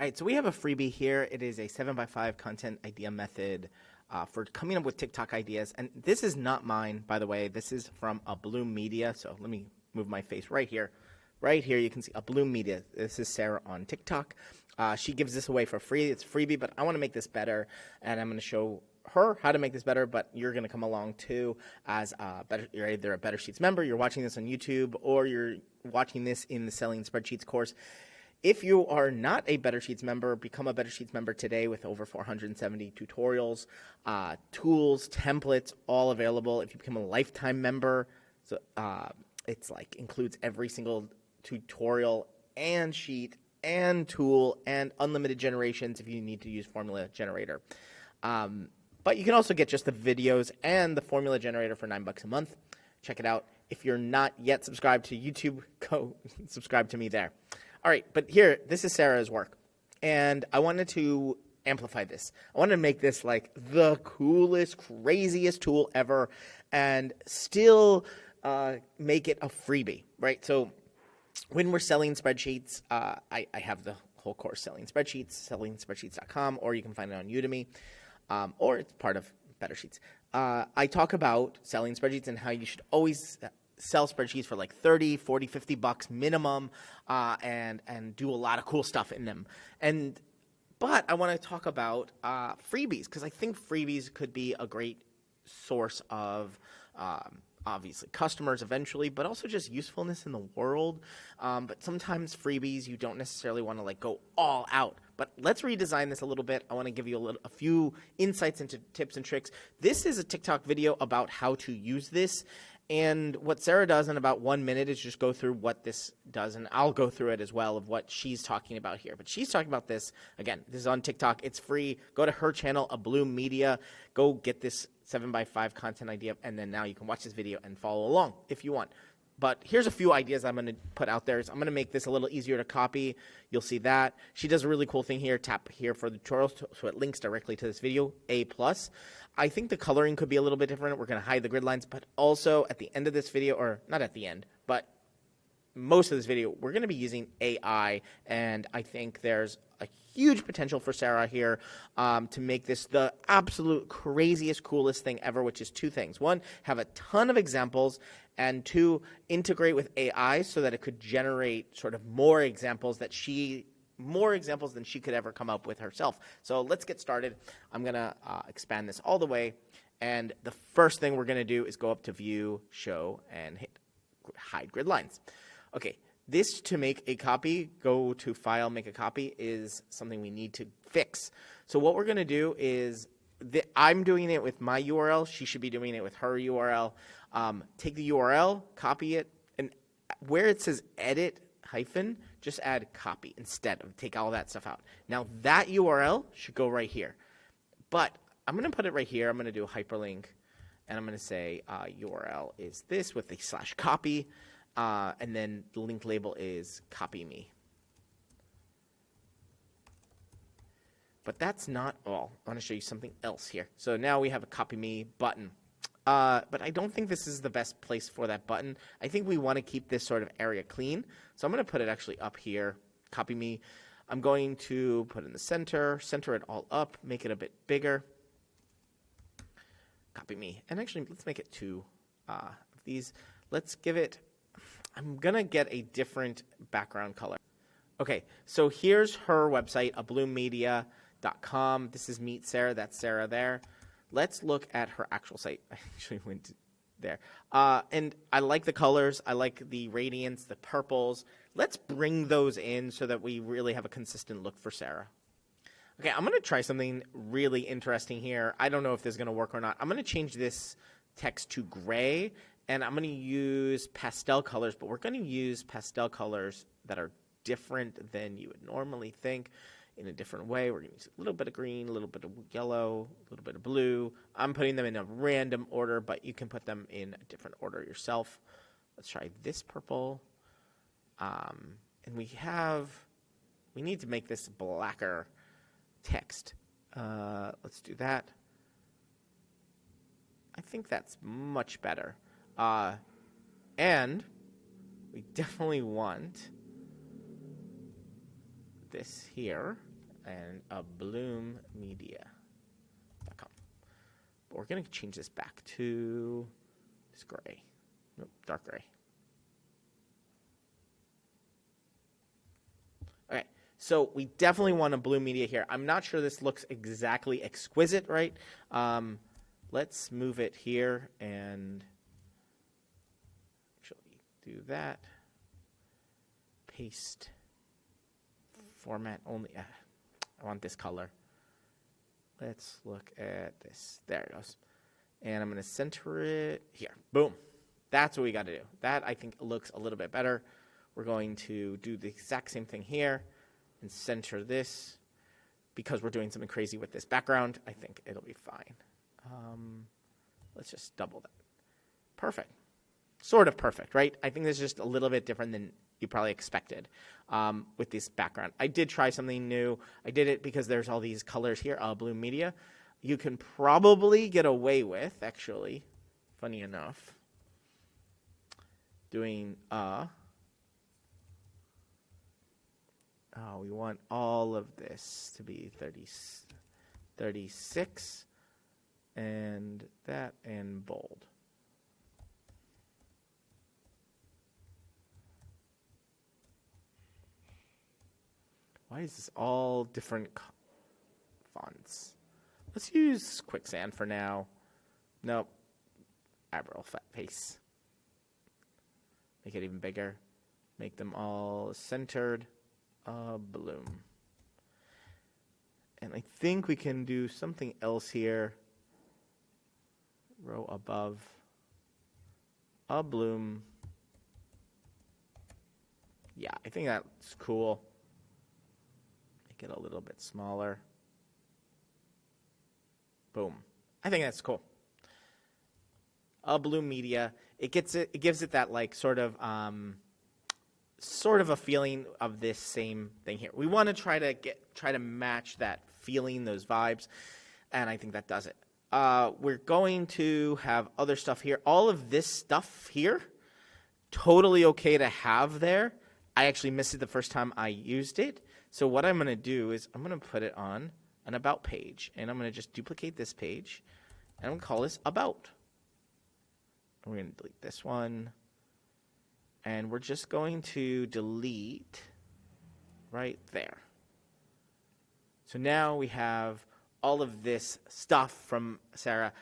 All right, so we have a freebie here. It is a 7x5 content idea method for coming up with TikTok ideas. And this is not mine, by the way. This is from a Bloom Media. So let me move my face right here. Right here, you can see a Bloom Media. This is Sarah on TikTok. She gives this away for free. It's freebie, but I want to make this better. And I'm going to show her how to make this better, but you're going to come along too as you're either a Better Sheets member, you're watching this on YouTube, or you're watching this in the Selling Spreadsheets course. If you are not a Better Sheets member, become a Better Sheets member today with over 470 tutorials, tools, templates, all available. If you become a lifetime member, so it's like includes every single tutorial and sheet and tool and unlimited generations if you need to use Formula Generator. But you can also get just the videos and the Formula Generator for $9 a month. Check it out. If you're not yet subscribed to YouTube, go subscribe to me there. All right, but here, this is Sarah's work, and I wanted to amplify this. I wanted to make this like the coolest, craziest tool ever, and still make it a freebie, right? So when we're selling spreadsheets, I have the whole course, Selling Spreadsheets, sellingspreadsheets.com, or you can find it on Udemy, or it's part of Better Sheets. I talk about selling spreadsheets and how you should always sell spreadsheets for like 30, 40, 50 bucks minimum, and do a lot of cool stuff in them. But I want to talk about freebies, because I think freebies could be a great source of obviously customers eventually, but also just usefulness in the world. But sometimes freebies, you don't necessarily want to like go all out. But let's redesign this a little bit. I want to give you a few insights into tips and tricks. This is a TikTok video about how to use this. And what Sarah does in about 1 minute is just go through what this does, and I'll go through it as well of what she's talking about here. But she's talking about this, again, this is on TikTok. It's free. Go to her channel, A Bloom Media. Go get this 7x5 content idea, and then now you can watch this video and follow along if you want. But here's a few ideas I'm going to put out there. I'm going to make this a little easier to copy. You'll see that. She does a really cool thing here. Tap here for the tutorials, so it links directly to this video, A+. I think the coloring could be a little bit different. We're going to hide the grid lines, but also at the end of this video, or not at the end, but most of this video, we're going to be using AI, and I think there's a huge potential for Sarah here to make this the absolute craziest, coolest thing ever, which is two things. One, have a ton of examples, and two, integrate with AI so that it could generate sort of more examples than she could ever come up with herself. So let's get started. I'm going to expand this all the way, and the first thing we're going to do is go up to View, Show, and hit Hide Grid Lines. Okay, this to make a copy, go to File, Make a Copy, is something we need to fix. So what we're going to do is, I'm doing it with my URL. She should be doing it with her URL. Take the URL, copy it, and where it says Edit hyphen, just add copy instead of take all that stuff out. Now that URL should go right here, but I'm going to put it right here. I'm going to do a hyperlink, and I'm going to say URL is this with the /copy, and then the link label is copy me. But that's not all. I want to show you something else here. So now we have a copy me button. But I don't think this is the best place for that button. I think we want to keep this sort of area clean. So I'm going to put it actually up here, copy me. I'm going to put it in the center it all up, make it a bit bigger. Copy me. And actually, let's make it two of these. Let's give it, I'm going to get a different background color. Okay, so here's her website, abloommedia.com. This is Meet Sarah. That's Sarah there. Let's look at her actual site. I actually went there. And I like the colors. I like the radiance, the purples. Let's bring those in so that we really have a consistent look for Sarah. Okay, I'm going to try something really interesting here. I don't know if this is going to work or not. I'm going to change this text to gray, and I'm going to use pastel colors, but we're going to use pastel colors that are different than you would normally think. In a different way, we're going to use a little bit of green, a little bit of yellow, a little bit of blue. I'm putting them in a random order, but you can put them in a different order yourself. Let's try this purple. And we need to make this blacker text. Let's do that. I think that's much better. And we definitely want this here. and bloommedia.com. But we're going to change this back to this gray. Nope, dark gray. Okay, so we definitely want a blue media here. I'm not sure this looks exactly exquisite, right? Let's move it here and actually do that. Paste. Format only. I want this color. Let's look at this. There it goes. And I'm going to center it here. Boom. That's what we got to do. That, I think, looks a little bit better. We're going to do the exact same thing here and center this. Because we're doing something crazy with this background, I think it'll be fine. Let's just double that. Perfect. Sort of perfect, right? I think this is just a little bit different than you probably expected with this background. I did try something new. I did it because there's all these colors here, blue media. You can probably get away with, actually, funny enough, doing we want all of this to be 36 and that and bold. Why is this all different fonts? Let's use Quicksand for now. Nope. Avril Fat Face. Make it even bigger. Make them all centered. Bloom. And I think we can do something else here. Row above. A bloom. Yeah, I think that's cool. Make it a little bit smaller. Boom. I think that's cool. A blue media. It gives it that like sort of a feeling of this same thing here. We want to try to match that feeling, those vibes, and I think that does it. We're going to have other stuff here. All of this stuff here, totally okay to have there. I actually missed it the first time I used it. So what I'm going to do is I'm going to put it on an About page, and I'm going to just duplicate this page, and I'm going to call this About. And we're going to delete this one, and we're just going to delete right there. So now we have all of this stuff from Sarah.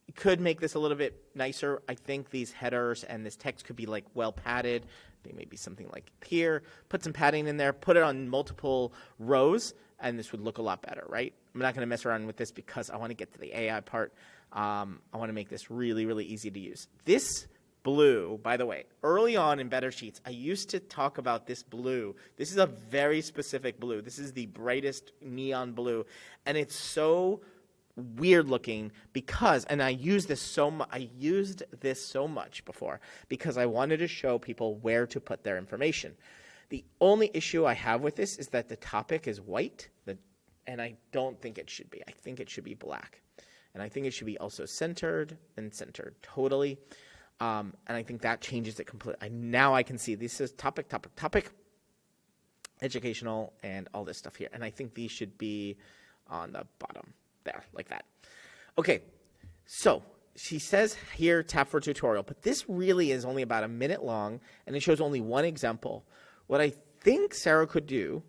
You could make this a little bit nicer. I think these headers and this text could be like well padded. I think maybe something like here. Put some padding in there. Put it on multiple rows, and this would look a lot better, right? I'm not going to mess around with this because I want to get to the AI part. I want to make this really, really easy to use. This blue, by the way, early on in Better Sheets, I used to talk about this blue. This is a very specific blue. This is the brightest neon blue, and it's so weird looking because, and I used this so much before because I wanted to show people where to put their information. The only issue I have with this is that the topic is white, and I don't think it should be. I think it should be black, and I think it should be also centered and centered totally. And I think that changes it completely. Now I can see this is topic, educational, and all this stuff here. And I think these should be on the bottom there, like that. Okay, so she says here, tap for tutorial. But this really is only about a minute long, and it shows only one example. What I think Sarah could do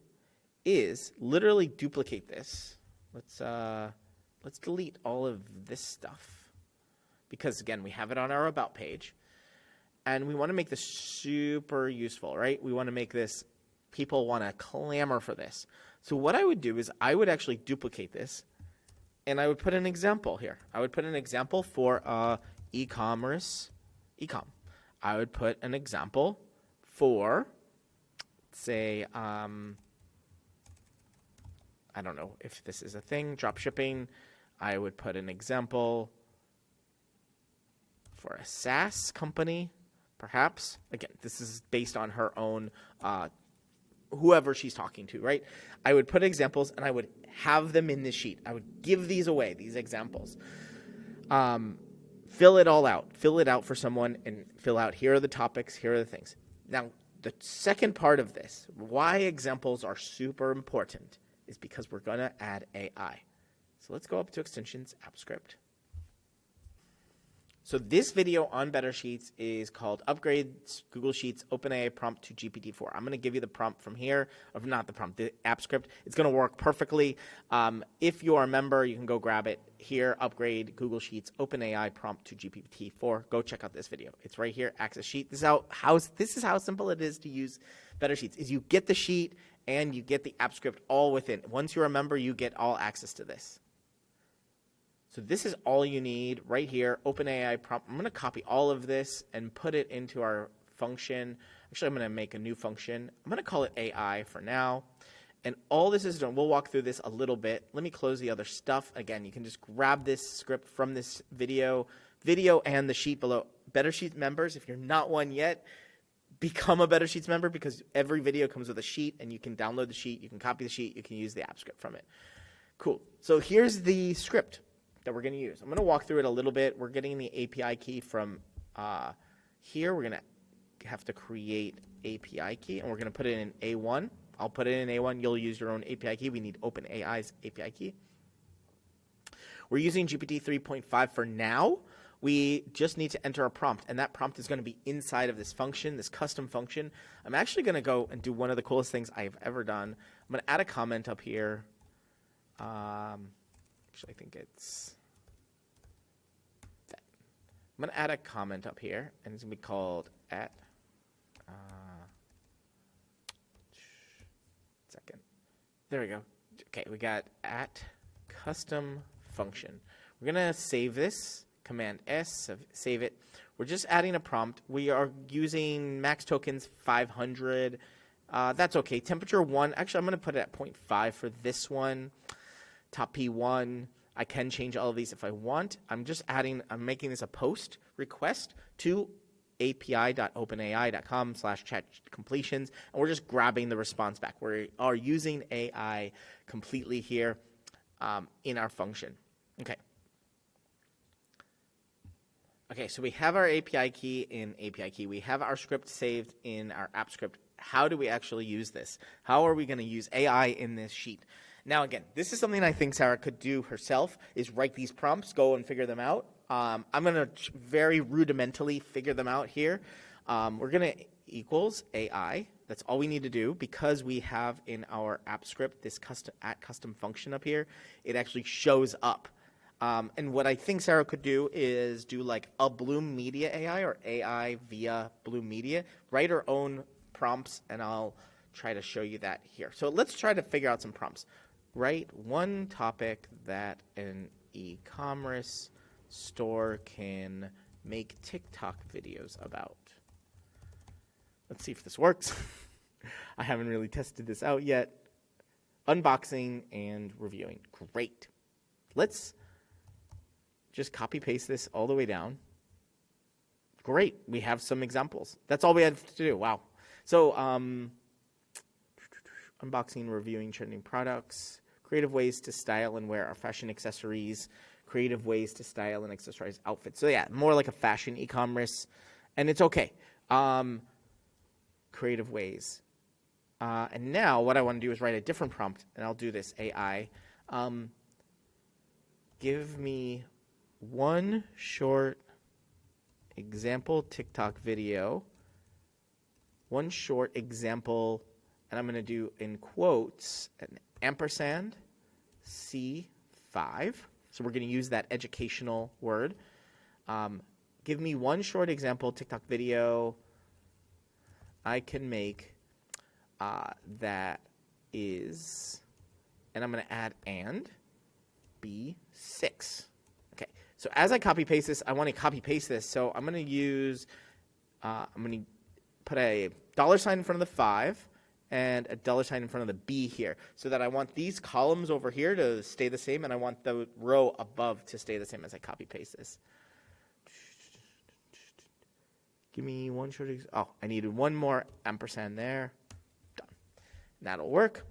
is literally duplicate this. Let's delete all of this stuff. Because, again, we have it on our About page, and we want to make this super useful, right? We want to make this, people want to clamor for this. So what I would do is I would actually duplicate this, and I would put an example here. I would put an example for e-commerce, e-com. I would put an example for, say, I don't know if this is a thing, drop shipping. I would put an example for a SaaS company, perhaps. Again, this is based on her own, whoever she's talking to, right? I would put examples, and I would have them in this sheet. I would give these away, these examples. Fill it all out. Fill it out for someone, and fill out, here are the topics, here are the things. Now, the second part of this, why examples are super important, is because we're going to add AI. So let's go up to extensions, app script. So this video on Better Sheets is called Upgrade Google Sheets OpenAI Prompt to GPT-4. I'm going to give you the prompt from here, or not the prompt, the app script. It's going to work perfectly. If you are a member, you can go grab it here, Upgrade Google Sheets OpenAI Prompt to GPT-4. Go check out this video. It's right here, Access Sheet. This is how simple it is to use Better Sheets. Is you get the sheet and you get the app script all within. Once you're a member, you get all access to this. So this is all you need right here, OpenAI prompt. I'm going to copy all of this and put it into our function. Actually, I'm going to make a new function. I'm going to call it AI for now. And all this is done, we'll walk through this a little bit. Let me close the other stuff. Again, you can just grab this script from this video and the sheet below. Better Sheets members, if you're not one yet, become a Better Sheets member because every video comes with a sheet and you can download the sheet, you can copy the sheet, you can use the app script from it. Cool. So here's the script that we're going to use. I'm going to walk through it a little bit. We're getting the API key from here. We're going to have to create API key, and we're going to put it in A1. I'll put it in A1. You'll use your own API key. We need OpenAI's API key. We're using GPT 3.5 for now. We just need to enter a prompt, and that prompt is going to be inside of this function, this custom function. I'm actually going to go and do one of the coolest things I've ever done. I'm going to add a comment up here. Actually, I think it's that. I'm going to add a comment up here, and it's going to be called at second. There we go. Okay, we got at custom function. We're going to save this, Command S, save it. We're just adding a prompt. We are using max tokens 500. That's okay. Temperature 1. Actually, I'm going to put it at 0.5 for this one. Top P1. I can change all of these if I want. I'm making this a post request to api.openai.com/chat-completions, and we're just grabbing the response back. We are using AI completely here in our function. Okay, so we have our API key in API key. We have our script saved in our app script. How do we actually use this? How are we going to use AI in this sheet? Now, again, this is something I think Sarah could do herself, is write these prompts, go and figure them out. I'm going to very rudimentally figure them out here. We're going to equals AI. That's all we need to do because we have in our app script this custom function up here. It actually shows up. And what I think Sarah could do is do like a Bloom Media AI or AI via Bloom Media, write her own prompts, and I'll try to show you that here. So let's try to figure out some prompts. Write one topic that an e-commerce store can make TikTok videos about. Let's see if this works. I haven't really tested this out yet. Unboxing and reviewing. Great. Let's just copy paste this all the way down. Great. We have some examples. That's all we had to do. Wow. So unboxing, reviewing trending products, creative ways to style and wear our fashion accessories, creative ways to style and accessorize outfits. So yeah, more like a fashion e-commerce, and it's okay. Creative ways. And now what I want to do is write a different prompt, and I'll do this AI. Give me one short example TikTok video, one short example, and I'm going to do in quotes an ampersand C5. So we're going to use that educational word. Give me one short example TikTok video I can make that is, and I'm going to add and B6. Okay, so as I copy paste this, I want to copy paste this. So I'm going to use, I'm going to put a $sign in front of the 5 and a $sign in front of the B here, so that I want these columns over here to stay the same, and I want the row above to stay the same as I copy paste this. Give me one short, oh, I needed one more ampersand there. Done. That'll work.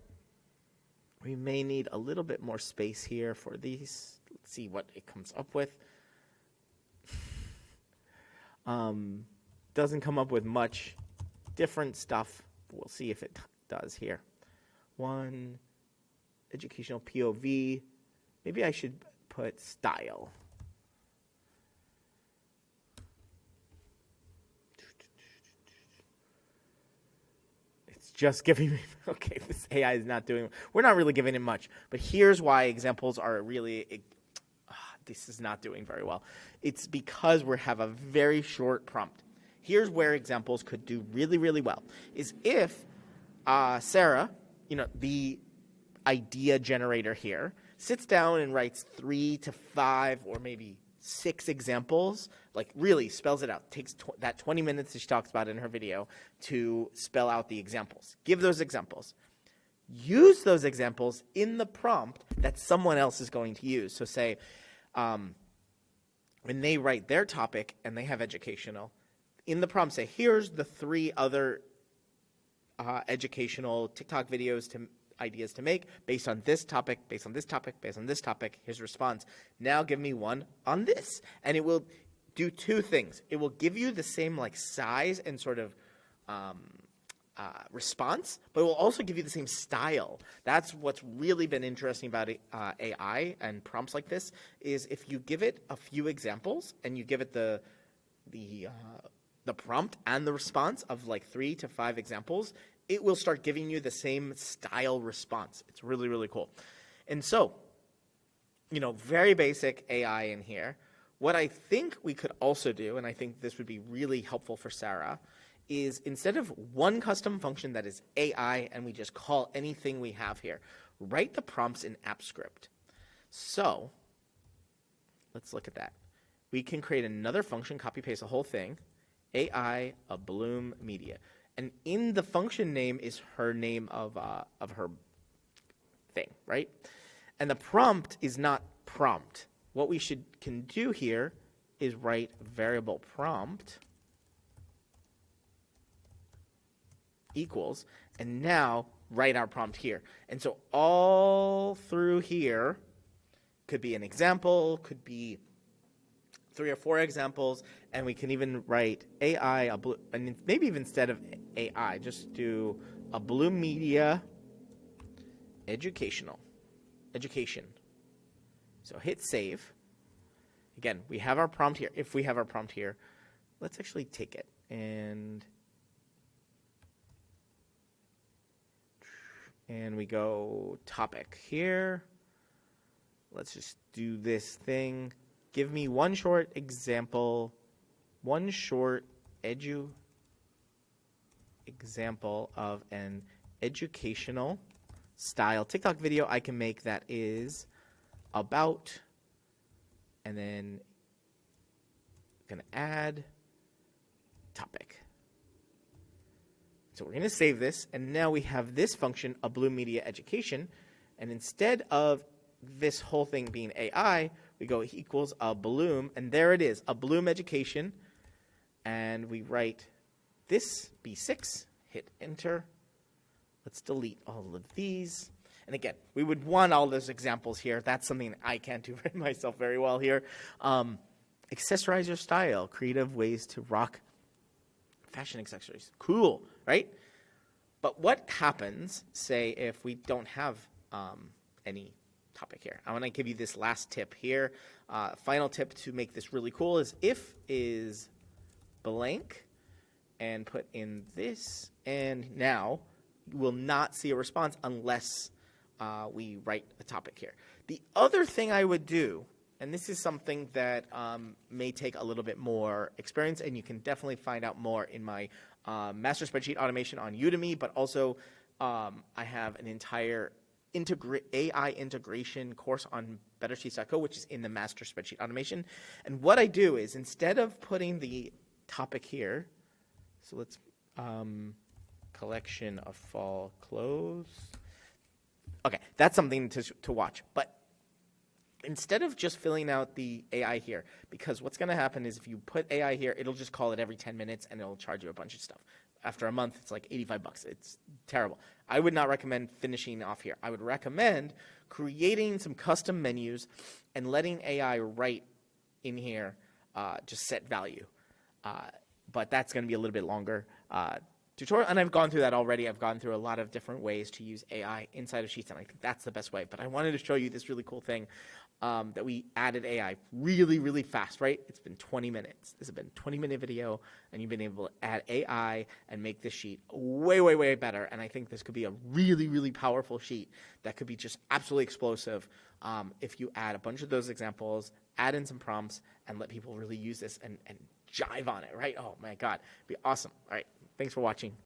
We may need a little bit more space here for these. Let's see what it comes up with. Doesn't come up with much different stuff. We'll see if it does here. educational POV. Maybe I should put style. It's just giving me, okay, this AI is not doing, we're not really giving it much, but here's why examples are really, this is not doing very well. It's because we have a very short prompt. Here's where examples could do really, really well, is if Sarah, the idea generator here, sits down and writes 3 to 5 or maybe 6 examples, like really spells it out, takes that 20 minutes that she talks about in her video to spell out the examples. Give those examples. Use those examples in the prompt that someone else is going to use. So say, when they write their topic and they have educational, in the prompt say, here's the 3 other educational TikTok videos ideas to make based on this topic, based on this topic, based on this topic. Here's response. Now give me one on this. And it will do 2 things. It will give you the same size and sort of response, but it will also give you the same style. That's what's really been interesting about AI and prompts like this, is if you give it a few examples and you give it the prompt and the response of 3 to 5 examples, it will start giving you the same style response. It's really, really cool. And so, very basic AI in here. What I think we could also do, and I think this would be really helpful for Sarah, is instead of one custom function that is AI and we just call anything we have here, write the prompts in AppScript. So let's look at that. We can create another function, copy paste the whole thing, AI a Bloom Media. And in the function name is her name of her thing, right? And the prompt is not prompt. What we can do here is write variable prompt equals, and now write our prompt here. And so all through here could be an example, could be 3 or 4 examples, and we can even write AI, and maybe even instead of AI, just do a Bloom Media education. So hit save. Again, we have our prompt here. If we have our prompt here, let's actually take it and we go topic here. Let's just do this thing. Give me one short example, one short example of an educational style TikTok video I can make that is about, and then I'm going to add topic. So we're going to save this, and now we have this function, a Bloom Media Education, and instead of this whole thing being AI, we go equals a Bloom, and there it is, a Bloom Education, and we write this B6, hit enter. Let's delete all of these. And again, we would want all those examples here. That's something I can't do myself very well here. Accessorize your style, creative ways to rock fashion accessories. Cool, right? But what happens, say, if we don't have any topic here? I want to give you this last tip here. Final tip to make this really cool is if is blank and put in this, and now you will not see a response unless we write a topic here. The other thing I would do, and this is something that may take a little bit more experience, and you can definitely find out more in my master spreadsheet automation on Udemy, but also I have an entire AI integration course on bettersheets.co, which is in the master spreadsheet automation. And what I do is instead of putting the topic here, so let's collection of fall clothes. Okay, that's something to watch. But instead of just filling out the AI here, because what's going to happen is if you put AI here, it'll just call it every 10 minutes and it'll charge you a bunch of stuff. After a month, it's like $85. It's terrible. I would not recommend finishing off here. I would recommend creating some custom menus and letting AI write in here, just set value. But that's going to be a little bit longer. tutorial, and I've gone through that already. I've gone through a lot of different ways to use AI inside of Sheets, and I think that's the best way. But I wanted to show you this really cool thing that we added AI really, really fast, right? It's been 20 minutes. This has been a 20-minute video, and you've been able to add AI and make this sheet way, way, way better. And I think this could be a really, really powerful sheet that could be just absolutely explosive if you add a bunch of those examples, add in some prompts, and let people really use this and jive on it, right? Oh, my God. It'd be awesome. All right. Thanks for watching.